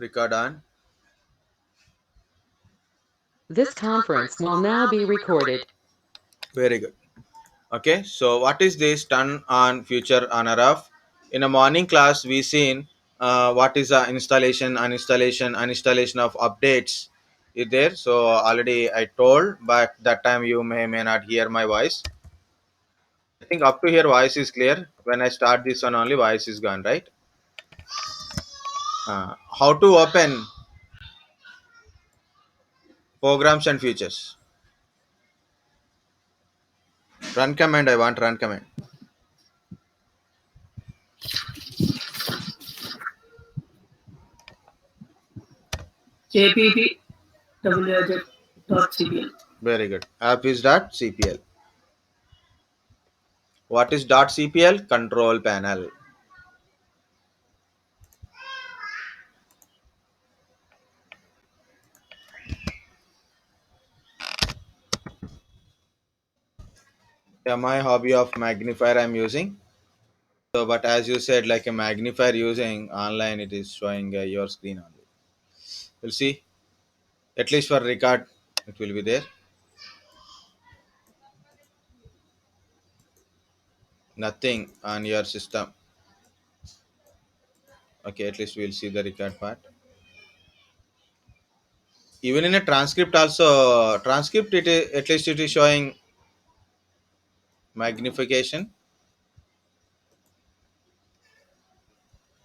Record on. This conference will now be recorded. Very good. Okay, so what is this turn on future honor of? In a morning class, we seen what is the installation, uninstallation of updates. Is there? So already I told, but that time you may not hear my voice. I think up to here voice is clear. When I start this one, only voice is gone, right? How to open programs and features? Run command. I want run command. jppwj.cpl. Very good. App is dot cpl. What is dot cpl? Control panel. Yeah, my hobby of magnifier I'm using. So, but as you said, like a magnifier using online, it is showing your screen only. We'll see. At least for record, it will be there. Nothing on your system. Okay, at least we'll see the record part. Even in a transcript, also transcript, it is, at least it is showing magnification.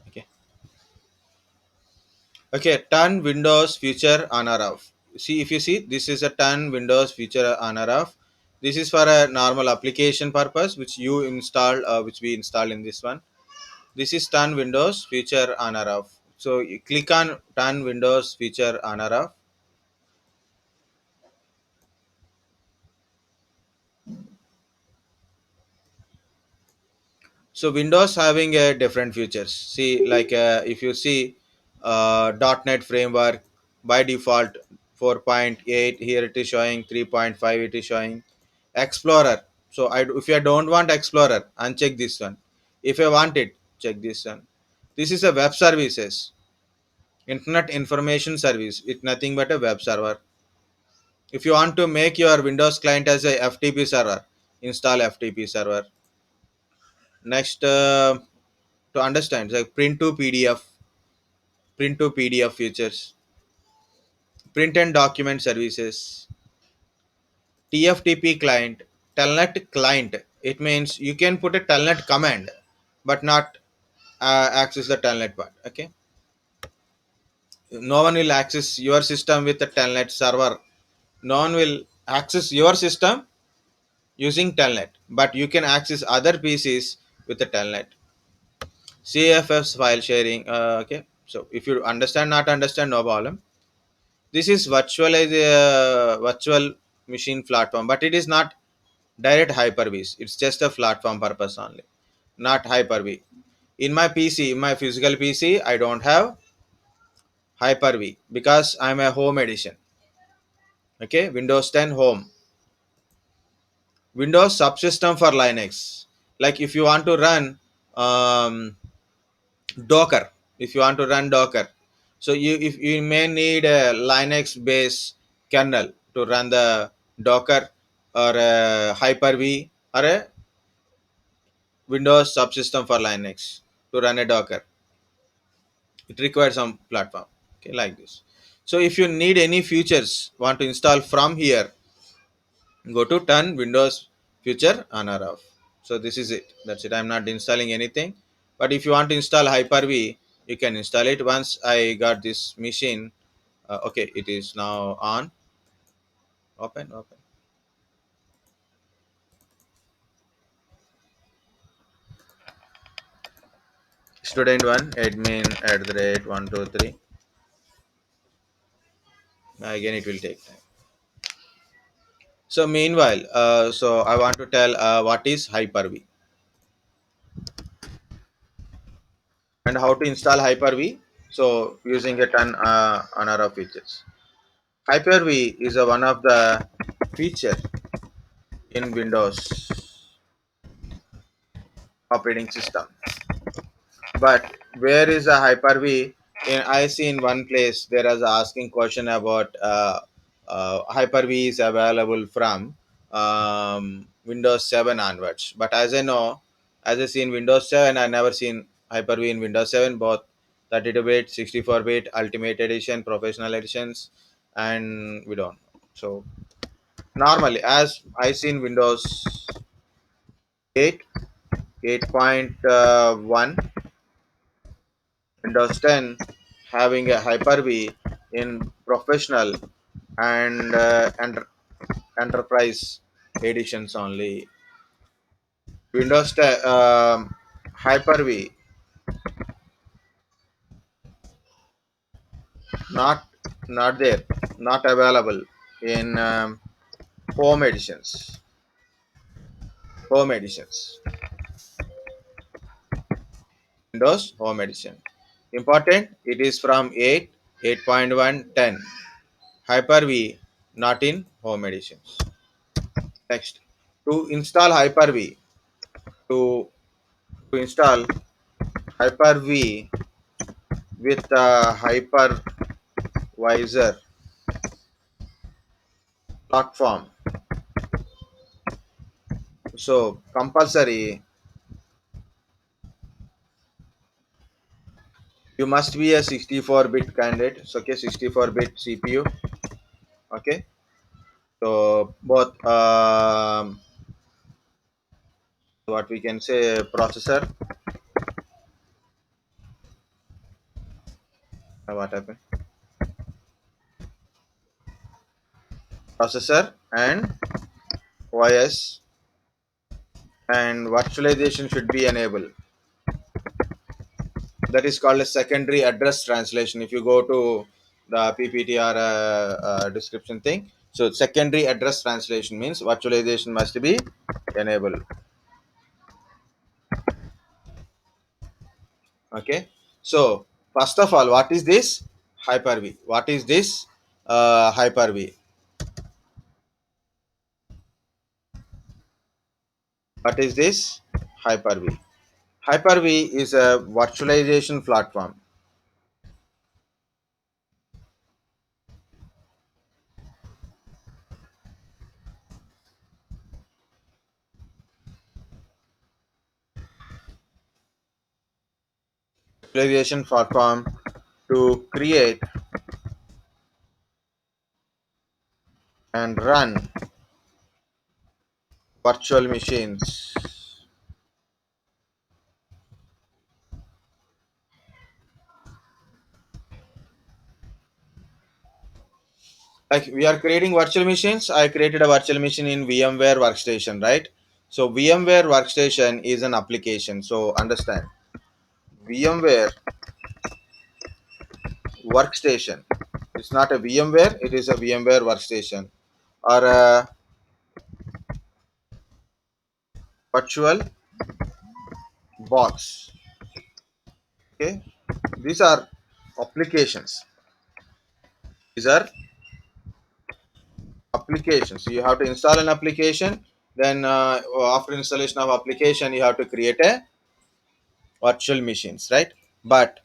Okay. Okay, turn Windows feature on or off. See, if you see, this is a turn Windows feature on or off. This is for a normal application purpose, which you install, which we install in this one. This is turn Windows feature on or off. So you click on turn Windows feature on or off. So Windows having a different features. See, like if you see .NET framework by default 4.8, here it is showing 3.5, it is showing Explorer. So if you don't want Explorer, uncheck this one. If you want it, check this one. This is a web services, Internet Information Service. It's nothing but a web server. If you want to make your Windows client as a FTP server, install FTP server. Next, to understand, like print to PDF features, print and document services, TFTP client, Telnet client. It means you can put a Telnet command, but not access the Telnet part. Okay, no one will access your system with the Telnet server. No one will access your system using Telnet, but you can access other PCs with the Telnet. CFS file sharing. Okay, so if you understand, not understand, no problem. This is virtual machine platform, but it is not direct Hyper-V. It's just a platform purpose only, not Hyper-V. In my PC, in my physical PC, I don't have Hyper-V because I'm a home edition. Okay, Windows 10 Home. Windows subsystem for Linux. Like if you want to run um, Docker, if you want to run Docker, so if you may need a Linux based kernel to run the Docker or a Hyper-V or a Windows subsystem for Linux to run a Docker. It requires some platform. Okay, like this. So if you need any features want to install from here, go to turn Windows feature on or off. So this is it. That's it. I'm not installing anything. But if you want to install Hyper-V, you can install it. Once I got this machine, okay, it is now on. Open. Student one, admin @123. Again, it will take time. So meanwhile, so I want to tell what is Hyper-V and how to install Hyper-V. So using a ton honor of features. Hyper-V is a one of the feature in Windows operating system. But where is a Hyper-V? I see in one place there is asking question about Hyper-V is available from Windows 7 onwards. But as I know, as I see in Windows 7, I never seen Hyper-V in Windows 7, both 32-bit, 64-bit, Ultimate Edition, Professional Editions, and we don't. So normally, as I seen Windows 8, 8.1, Windows 10 having a Hyper-V in professional and enterprise editions only. Windows 10 Hyper-V not not there, not available in home editions. Home editions. Windows Home Edition. Important. It is from 8, 8.1, 10. Hyper-V not in home editions. Next, to install Hyper-V, to to install Hyper-V with a hypervisor platform. So compulsory, you must be a 64-bit candidate. So okay, 64-bit CPU. Okay, so both what we can say processor. What happened? Processor and OS and virtualization should be enabled. That is called a secondary address translation. If you go to the PPT or description thing, so secondary address translation means virtualization must be enabled. Okay, so first of all, what is this Hyper-V? What is this Hyper-V? What is this Hyper-V? Hyper-V is a virtualization platform. Virtualization platform to create and run virtual machines. Like we are creating virtual machines. I created a virtual machine in VMware Workstation, right? So VMware Workstation is an application. So understand, VMware Workstation. It's not a VMware. It is a VMware Workstation or a virtual box. Okay, these are applications. These are applications. You have to install an application. Then after installation of application, you have to create a virtual machines, right? But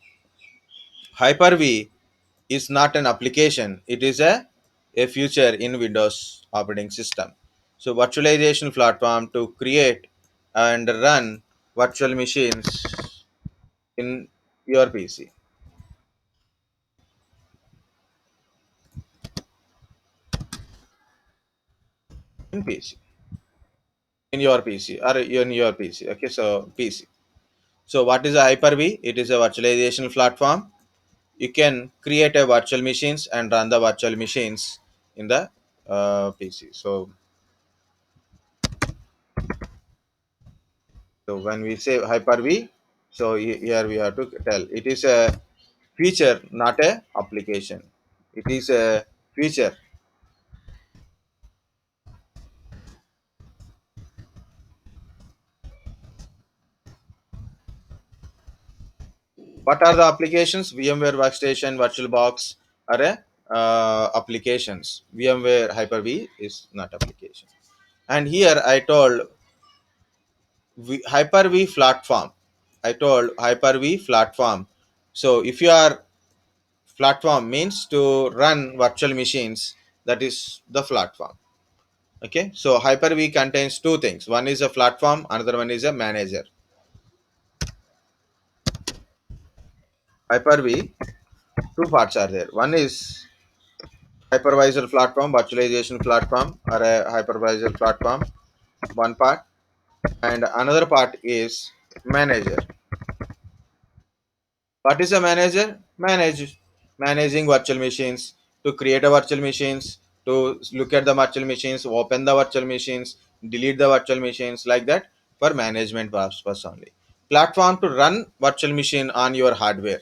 Hyper-V is not an application. It is a feature in Windows operating system. So virtualization platform to create and run virtual machines in your PC. In PC. In your PC or in your PC. Okay, so PC. So what is a Hyper-V? It is a virtualization platform. You can create a virtual machines and run the virtual machines in the PC. So when we say Hyper-V, so here we have to tell it is a feature, not a application. It is a feature. What are the applications? VMware Workstation, VirtualBox are a, applications. VMware Hyper-V is not application. And here I told Hyper-V platform. I told Hyper-V platform. So if you are Platform means to run virtual machines. That is the platform. Okay, so Hyper-V contains two things. One is a platform, another one is a manager. Hyper-V, two parts are there. One is hypervisor platform, virtualization platform, or a hypervisor platform, one part, and another part is manager. What is a manager? Managing virtual machines, to create a virtual machines, to look at the virtual machines, open the virtual machines, delete the virtual machines, like that, for management purpose only. Platform to run virtual machine on your hardware,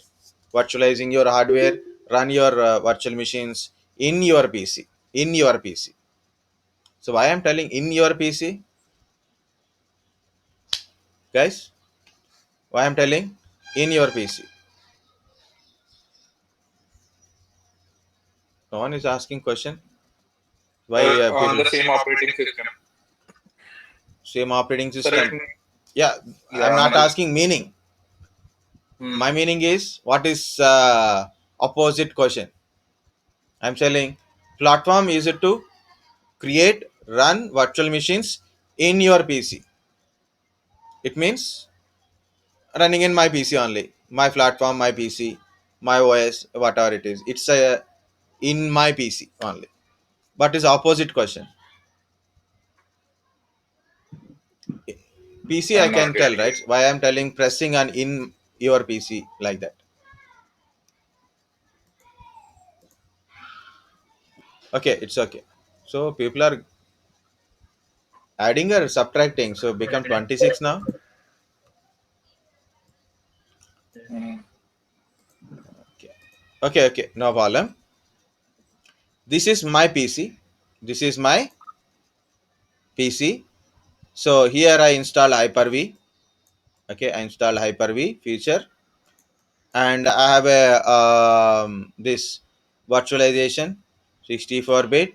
virtualizing your hardware, run your virtual machines in your PC, in your PC. So why I'm telling in your PC, guys? Why I'm telling in your PC? No one is asking question. Why On people? the same operating system. Same operating Sir, system. Yeah, I'm yeah, not asking meaning. hmm, My meaning is what is opposite question. I'm telling platform is it to create, run virtual machines in your PC. It means running in my PC only, my platform, my PC, my OS, whatever it is. It's a in my PC only. But is opposite question. PC I I'm not can tell, getting right? it. Why I'm telling pressing on in your PC like that. Okay, it's okay. So people are adding or subtracting, so become 26 now. Hmm. Okay, okay, okay, no problem. This is my PC. This is my PC. So here I install Hyper-V. Okay, I install Hyper-V feature, and I have a this virtualization, 64-bit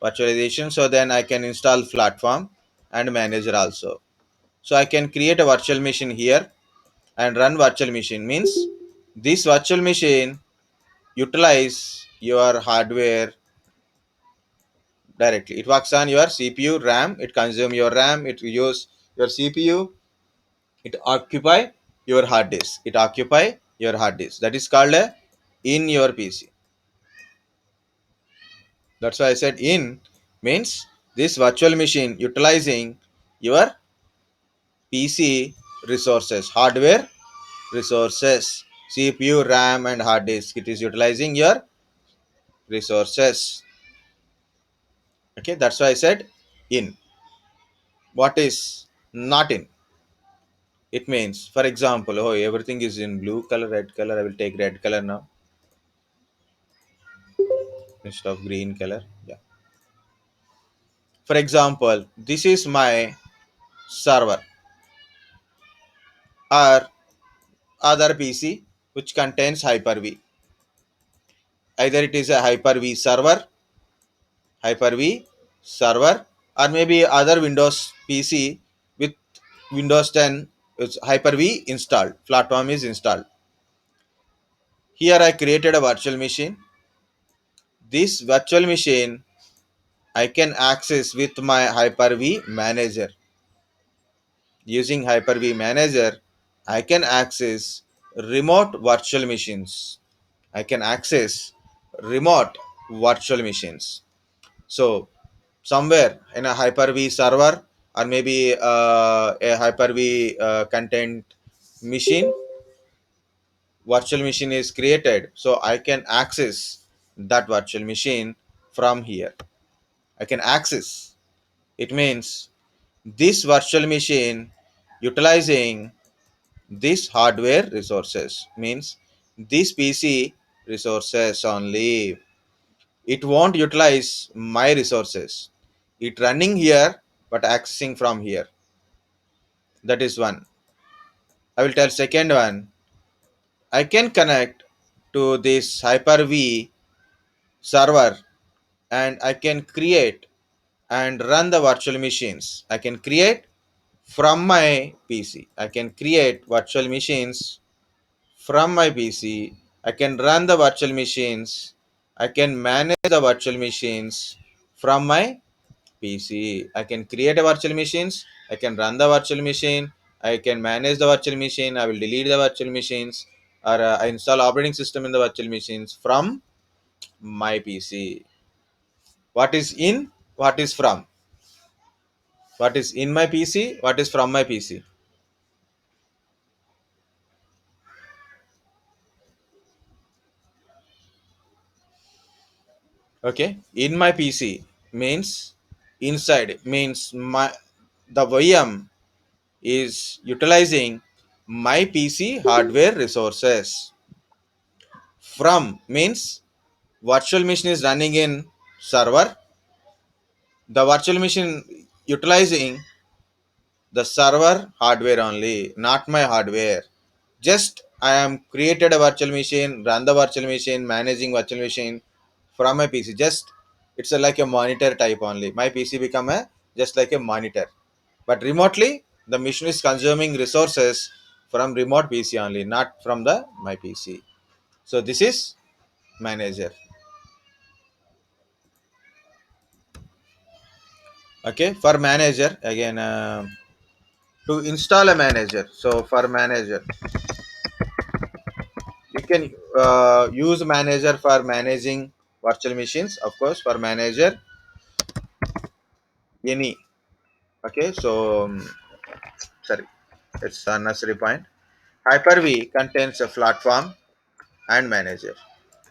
virtualization. So then I can install platform and manager also. So I can create a virtual machine here and run virtual machine. Means this virtual machine utilize your hardware directly. It works on your CPU, RAM. It consume your RAM. It use your CPU. It occupy your hard disk. It occupy your hard disk. That is called a in your PC. That's why I said in means this virtual machine utilizing your PC resources, hardware resources, CPU, RAM, and hard disk. It is utilizing your resources. Okay, that's why I said in. What is not in? It means, for example, oh, everything is in blue color, red color. I will take red color now instead of green color. Yeah. For example, this is my server or other PC which contains Hyper-V. Either it is a Hyper-V server, Hyper-V server, or maybe other Windows PC with Windows 10 is Hyper-V installed. Platform is installed. Here I created a virtual machine. This virtual machine I can access with my Hyper-V manager. Using Hyper-V manager, I can access remote virtual machines. I can access remote virtual machines. So somewhere in a Hyper-V server or maybe a Hyper-V content machine, virtual machine is created. So I can access that virtual machine from here. I can access. It means this virtual machine utilizing this hardware resources means this PC resources only. It won't utilize my resources. It running here but accessing from here. That is one. I will tell second one. I can connect to this Hyper-V server and I can create and run the virtual machines. I can create from my PC. I can create virtual machines from my PC. I can run the virtual machines. I can manage the virtual machines from my PC. I can create a virtual machines. I can run the virtual machine. I can manage the virtual machine. I will delete the virtual machines, or I install operating system in the virtual machines from my PC. What is in? What is from? What is in my PC? What is from my PC? Okay, in my PC means inside, means my the VM is utilizing my PC hardware resources. From means virtual machine is running in server. The virtual machine utilizing the server hardware only, not my hardware. Just I am created a virtual machine, run the virtual machine, managing virtual machine from my PC. Just it's like a monitor type only. My PC become a just like a monitor. But remotely the machine is consuming resources from remote PC only, not from the my PC. So this is manager. Okay, for manager again, to install a manager. So for manager, you can use manager for managing virtual machines. Of course, for manager any. Okay, so sorry, it's unnecessary point. Hyper-V contains a platform and manager.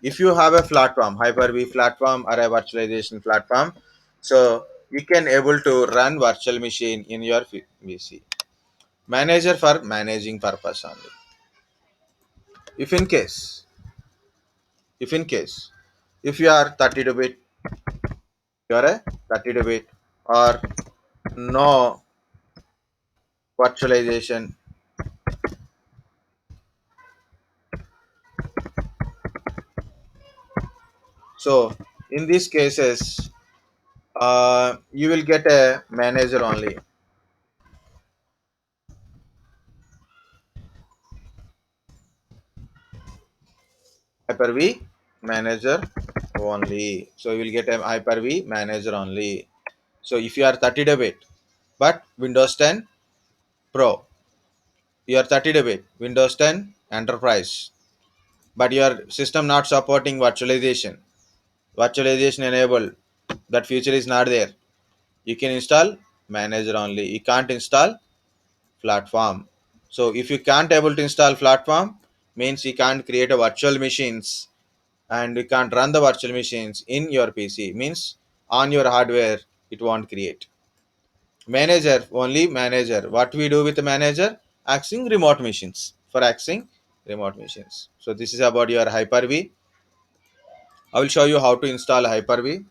If you have a platform, Hyper-V platform or a virtualization platform, so you can able to run virtual machine in your PC. Manager for managing purpose only. If in case, if in case, if you are 32-bit, you are a 32-bit or no virtualization. So in these cases, you will get a manager only. Hyper-V manager only. So you will get a Hyper-V manager only. So if you are 32-bit, but Windows 10 Pro, you are 32-bit, Windows 10 Enterprise, but your system not supporting virtualization. Virtualization enabled. That feature is not there. You can install manager only. You can't install platform. So if you can't able to install platform, means you can't create a virtual machines and you can't run the virtual machines in your PC, means on your hardware it won't create. Manager only manager. What we do with the manager? Accessing remote machines, for accessing remote machines. So this is about your Hyper-V. I will show you how to install Hyper-V.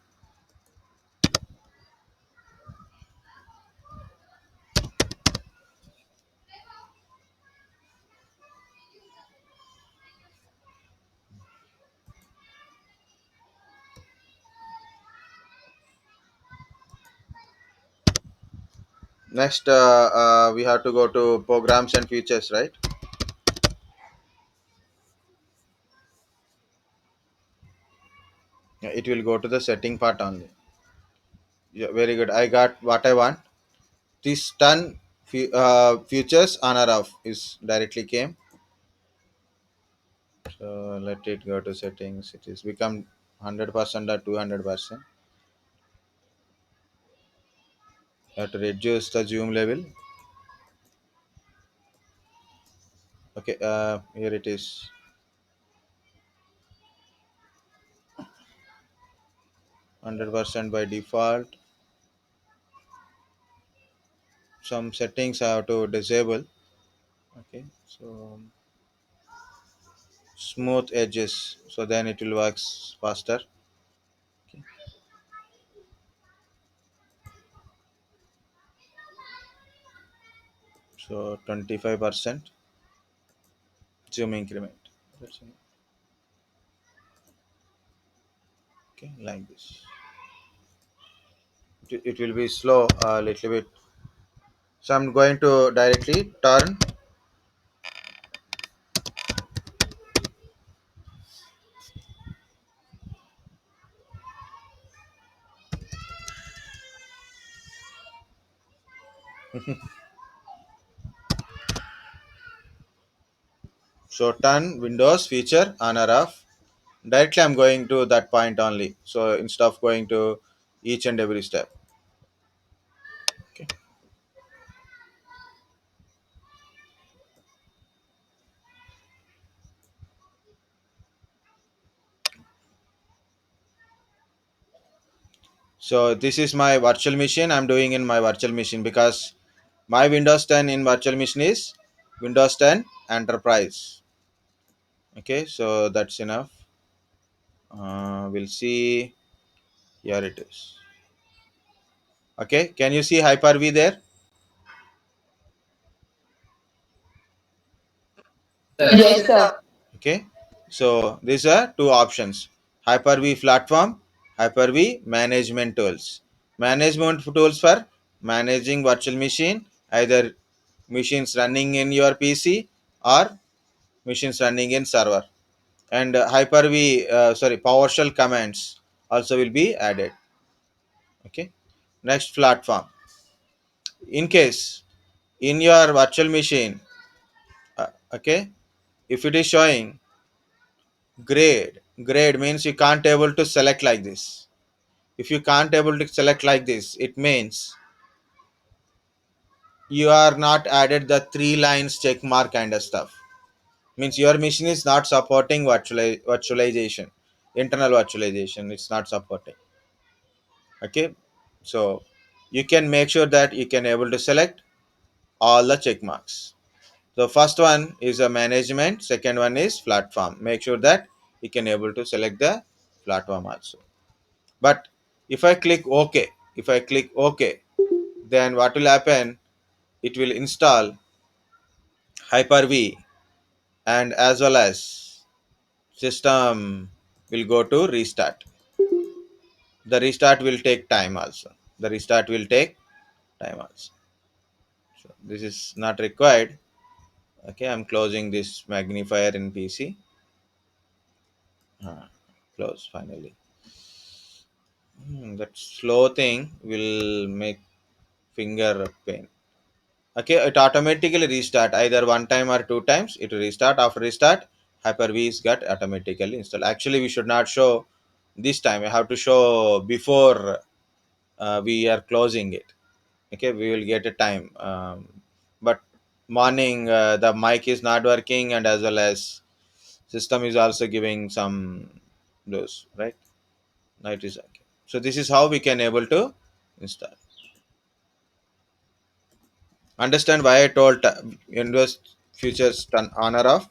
Next, we have to go to programs and features, right? Yeah, it will go to the setting part only. Yeah, very good. I got what I want. This turn features on or off is directly came. So let it go to settings. It is become 100% or 200%. Have to reduce the zoom level. Okay, here it is. 100% by default. Some settings I have to disable. Okay, so smooth edges. So then it will work faster. Okay. So 25% zoom increment. That's it. Okay, like this. It will be slow a little bit. So I'm going to directly turn So turn Windows feature on or off. Directly I'm going to that point only. So instead of going to each and every step. Okay. So this is my virtual machine. I'm doing in my virtual machine because my Windows 10 in virtual machine is Windows 10 Enterprise. Okay, so that's enough. We'll see. Here it is. Okay, can you see Hyper-V there? Yes, sir. Okay, so these are two options: Hyper-V platform, Hyper-V management tools. Management tools for managing virtual machine, either machines running in your PC or machines running in server. And Hyper-V, sorry, PowerShell commands also will be added. Okay, next platform. In case in your virtual machine, okay, if it is showing grade means you can't able to select like this. If you can't able to select like this, it means you are not added the three lines check mark kind of stuff. Means your machine is not supporting virtualization, internal virtualization. It's not supporting. Okay, so you can make sure that you can able to select all the check marks. The first one is a management, second one is platform. Make sure that you can able to select the platform also. But if I click OK, then what will happen? It will install Hyper-V, and as well as system will go to restart. The restart will take time also. The restart will take time also. So this is not required. Okay, I'm closing this magnifier in PC. Close finally. That slow thing will make finger pain. Okay, it automatically restart either one time or two times. It will restart. After restart, Hyper-V is got automatically installed. Actually, we should not show this time. We have to show before we are closing it. Okay, we will get a time. But morning the mic is not working, and as well as system is also giving some those right. Night is okay. So this is how we can able to install. Understand why I told Windows features turn on or off,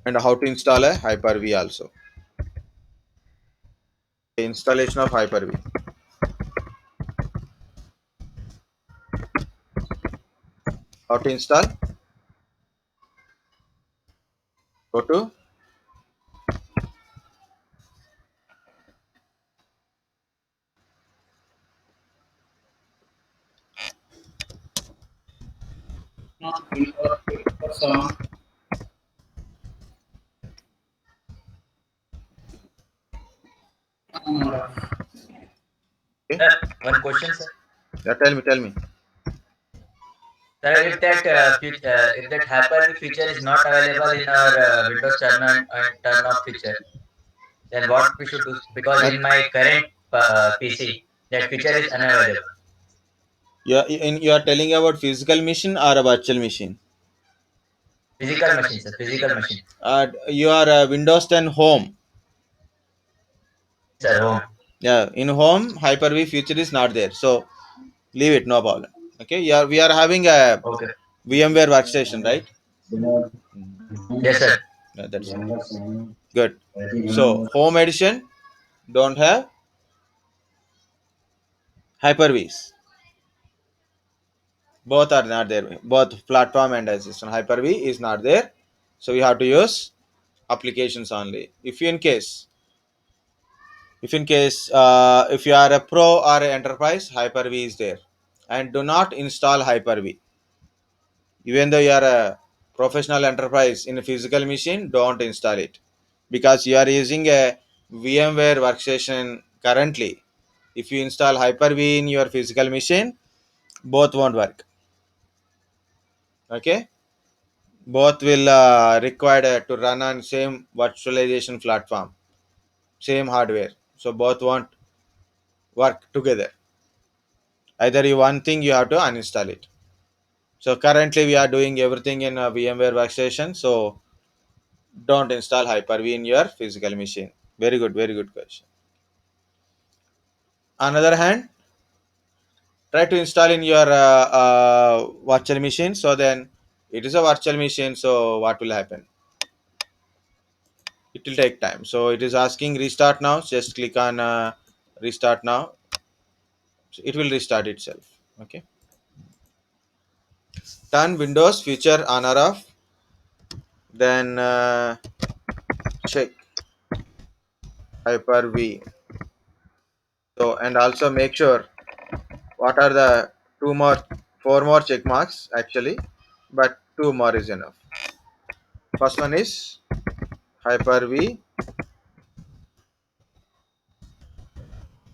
and how to install a Hyper-V also. Installation of Hyper-V. How to install? Go to Not for song. okay. Sir, one question, sir. Yeah, tell me. Sir, if that Hyper-V feature is not available in our Windows turn on and turn off feature, then what we should do? Because Not, in my current PC, that feature is unavailable. you are telling about physical machine or a virtual machine? Physical machine, sir. Physical machine. Your Windows 10 home. Sir, home. Yeah, in home Hyper-V feature is not there. So leave it, no problem. Okay, yeah, we are having a Okay. VMware workstation, right? Yes, sir. Yeah, that's it. Good. So home edition don't have Hyper-Vs. Both are not there. Both platform and assistant Hyper-V is not there. So we have to use applications only. If you are a pro or a enterprise, Hyper-V is there. And do not install Hyper-V. Even though you are a professional enterprise in a physical machine, don't install it, because you are using a VMware workstation currently. If you install Hyper-V in your physical machine, both won't work. Okay, both will required to run on same virtualization platform, same hardware, so both won't work together. Either you one thing, you have to uninstall it. So currently we are doing everything in a VMware workstation, so don't install Hyper-V in your physical machine. Very good question. Another hand, try to install in your virtual machine. So then it is a virtual machine, so what will happen? It will take time. So it is asking restart now. Just click on restart now. So it will restart itself. Okay, turn Windows feature on or off, then check Hyper-V. So and also make sure what are the two more, four more check marks actually, but two more is enough. First one is Hyper-V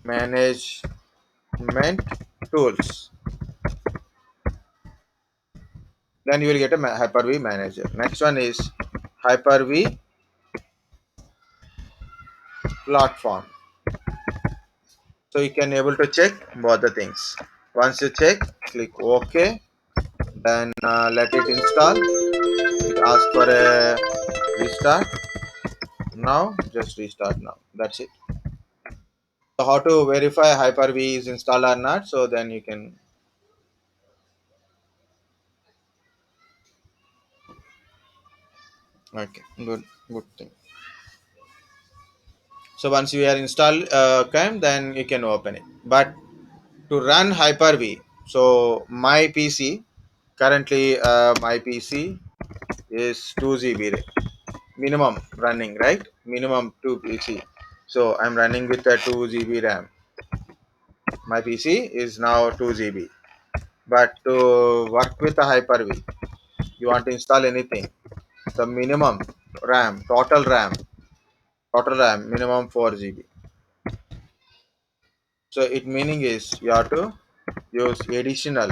management tools. Then you will get a Hyper-V manager. Next one is Hyper-V platform. So you can able to check both the things. Once you check, click OK. Then let it install. It asks for a restart. Now just restart now. That's it. So how to verify Hyper-V is installed or not? So then you can. Okay, good thing. So once you are installed, then you can open it. But to run Hyper-V, so my PC currently my PC is 2 GB minimum running, right? Minimum 2 PC. So I'm running with a 2 GB RAM. My PC is now 2 GB. But to work with a Hyper-V, you want to install anything, the minimum RAM, total RAM minimum 4 GB. So it meaning is you have to use additional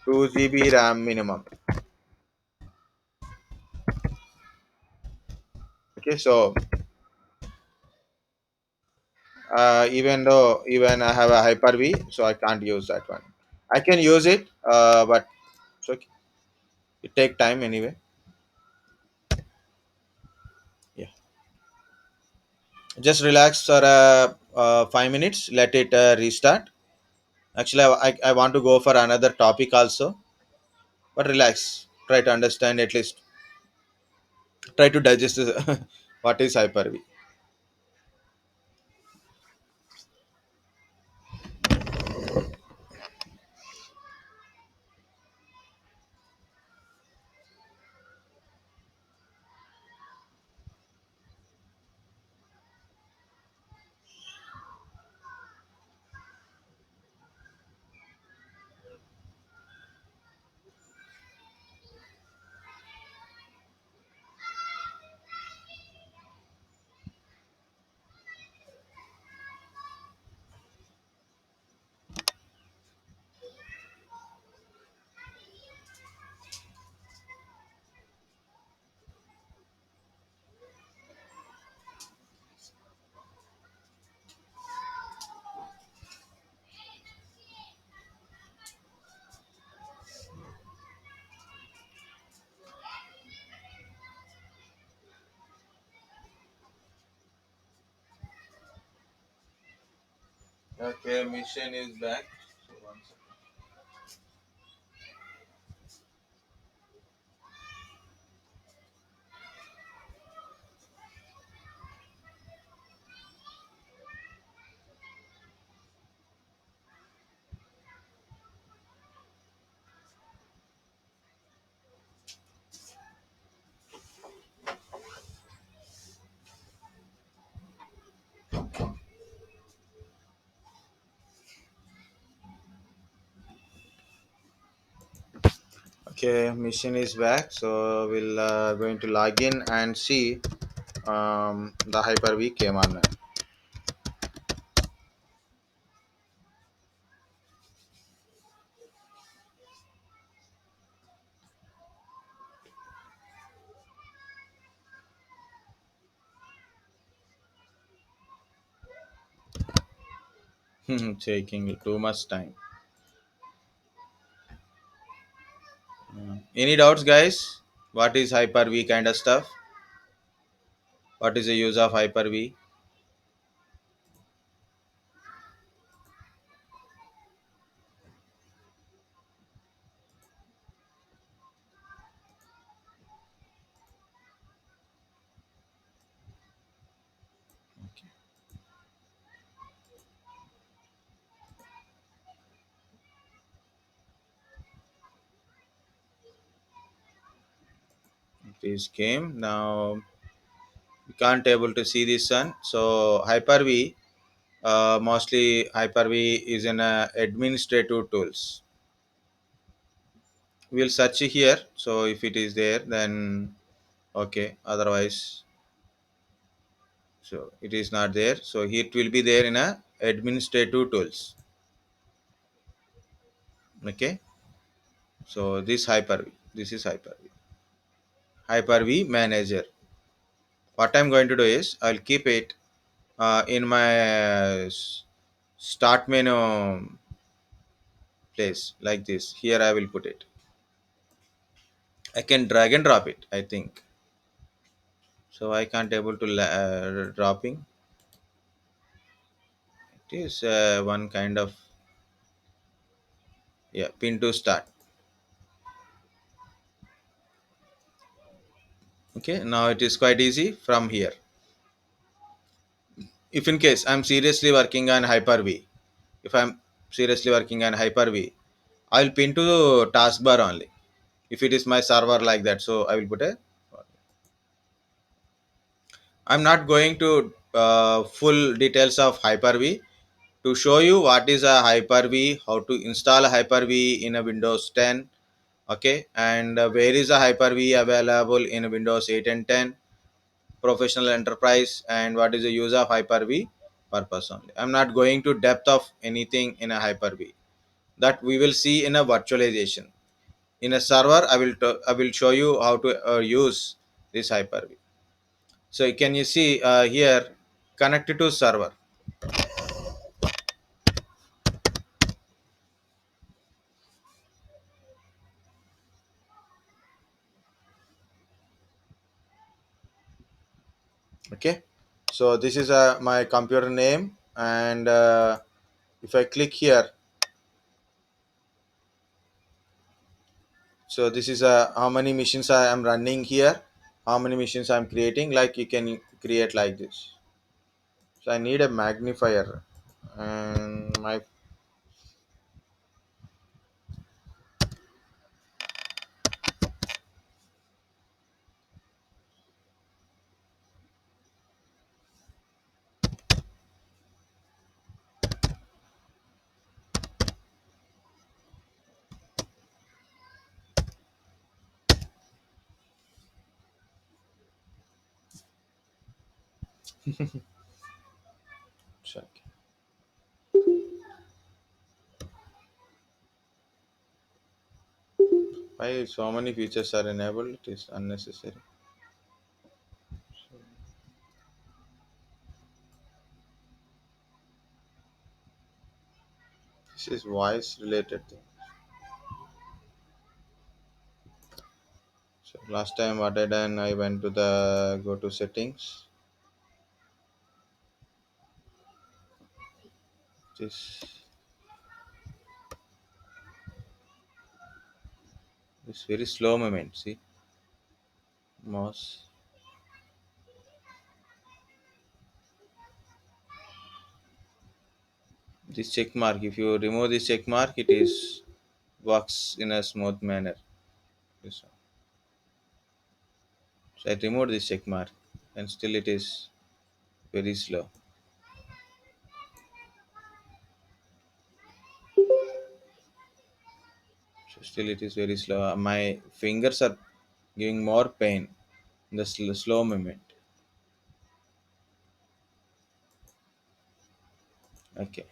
2 GB RAM minimum. Okay, so even I have a Hyper-V, so I can't use that one. I can use it, but it's okay. It take time anyway. Yeah, just relax for 5 minutes. Let it restart. Actually, I want to go for another topic also, but relax. Try to understand at least. Try to digest this, what is Hyper-V. Okay, mission is back. So one second. Okay, mission is back. So we'll going to log in and see the Hyper-V. We, came on. Taking too much time. Any doubts, guys? What is Hyper-V kind of stuff? What is the use of Hyper-V? Okay. This came now. We can't able to see this one. So Hyper-V, mostly Hyper-V is in administrative tools. We'll search here. So if it is there, then okay. Otherwise, so it is not there. So it will be there in a administrative tools. Okay. So this Hyper-V. This is Hyper-V. Hyper-V Manager. What I'm going to do is I'll keep it in my start menu place like this. Here I will put it. I can drag and drop it, I think. So I can't able to dropping. It is one kind of, yeah, pin to start. Okay, now it is quite easy from here. If in case I'm seriously working on Hyper-V, if I'm seriously working on Hyper-V, I'll pin to taskbar only. If it is my server like that, so I will put a. I'm not going to full details of Hyper-V to show you what is a Hyper-V, how to install a Hyper-V in a Windows 10, okay, and where is a Hyper-V available in Windows 8 and 10, professional enterprise, and what is the use of Hyper-V purpose only. I'm not going to depth of anything in a Hyper-V. That we will see in a virtualization. In a server, I will show you how to use this Hyper-V. So can you see here connected to server? Okay, so this is my computer name, and if I click here, so this is how many machines I am running here, how many machines I'm creating. Like you can create like this. So I need a magnifier, and my check. Why so many features are enabled? It is unnecessary. This is voice related thing. So last time what I done, I went to the go to settings. This very slow moment. See, mouse. This check mark. If you remove this check mark, it is works in a smooth manner. This one. So I removed this check mark, and still it is very slow. So still it is very slow. My fingers are giving more pain in the slow movement. Okay.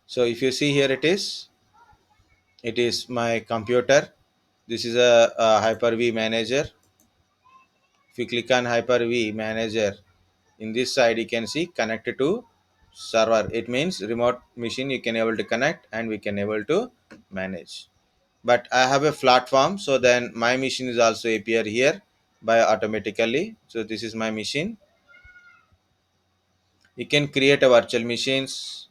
So if you see here, it is my computer. This is a Hyper-V manager. If you click on Hyper-V manager, in this side you can see connected to server. It means remote machine you can able to connect and we can able to manage. But I have a platform, so then my machine is also appear here by automatically. So this is my machine. You can create a virtual machines,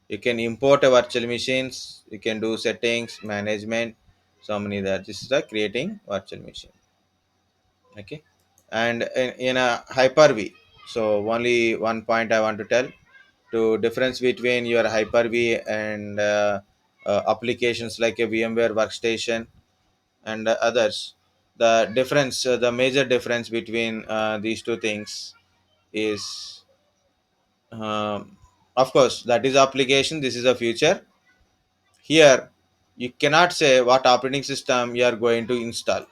you can import a virtual machines, you can do settings, management, so many that. This is the creating virtual machine. Okay. And in a Hyper-V, so only one point I want to tell, to difference between your Hyper-V and applications like a VMware workstation and others. The difference, the major difference between these two things is, of course, that is application, this is a future. Here you cannot say what operating system you are going to install.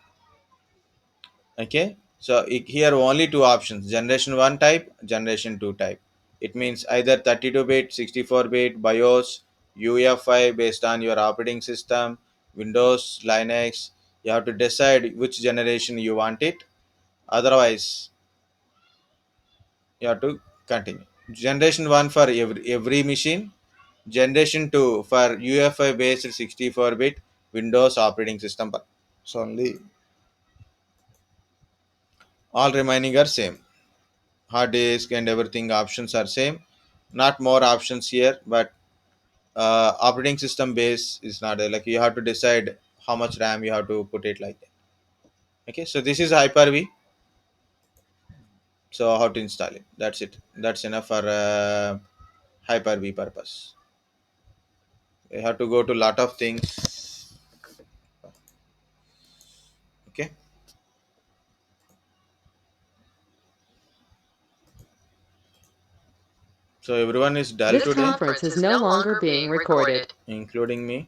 Okay, so here only two options: generation 1 type, generation 2 type. It means either 32-bit, 64-bit BIOS, UEFI based on your operating system, Windows, Linux. You have to decide which generation you want it. Otherwise, you have to continue. Generation 1 for every machine, generation 2 for UEFI based 64-bit Windows operating system. So only all remaining are same. Hard disk and everything options are same, not more options here, but operating system base is not there. Like you have to decide how much RAM you have to put it like that. Okay, so this is Hyper-V. So how to install it, that's it, that's enough for Hyper-V purpose. You have to go to lot of things. Okay, so everyone is dull This today, conference is no longer being recorded. including me.